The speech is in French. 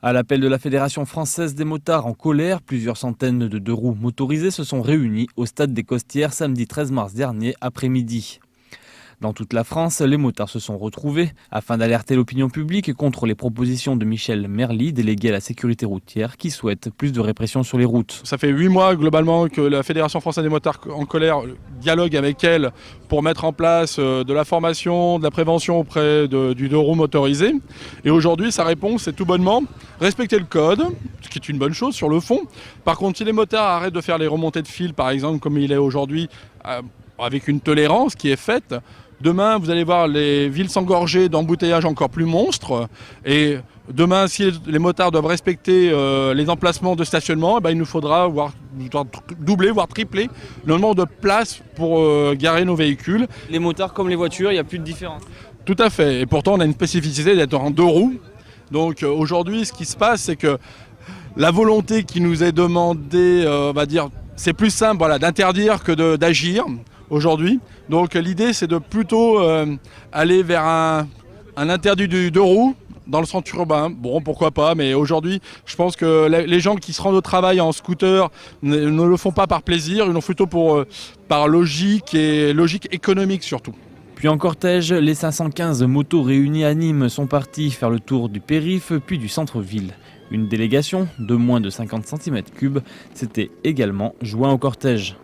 À l'appel de la Fédération française des motards en colère, plusieurs centaines de deux-roues motorisés se sont réunis au stade des Costières samedi 13 mars dernier après-midi. Dans toute la France, les motards se sont retrouvés afin d'alerter l'opinion publique contre les propositions de Michel Merly, délégué à la sécurité routière, qui souhaite plus de répression sur les routes. Ça fait 8 mois globalement que la Fédération française des motards en colère dialogue avec elle pour mettre en place de la formation, de la prévention auprès du deux-roues motorisé. Et aujourd'hui, sa réponse, c'est tout bonnement respecter le code, ce qui est une bonne chose sur le fond. Par contre, si les motards arrêtent de faire les remontées de fil, par exemple, comme il est aujourd'hui, avec une tolérance qui est faite, demain, vous allez voir les villes s'engorger d'embouteillages encore plus monstres. Et demain, si les motards doivent respecter les emplacements de stationnement, il nous faudra doubler, voire tripler le nombre de places pour garer nos véhicules. Les motards comme les voitures, il n'y a plus de différence. Tout à fait. Et pourtant, on a une spécificité d'être en deux roues. Donc aujourd'hui, ce qui se passe, c'est que la volonté qui nous est demandée, c'est plus simple d'interdire que d'agir aujourd'hui. Donc l'idée, c'est de plutôt aller vers un interdit du deux roues dans le centre urbain. Bon, pourquoi pas, mais aujourd'hui, je pense que les gens qui se rendent au travail en scooter ne le font pas par plaisir, ils le font plutôt par logique et logique économique surtout. Puis en cortège, les 515 motos réunies à Nîmes sont partis faire le tour du périph' puis du centre-ville. Une délégation de moins de 50 cm3 s'était également joint au cortège.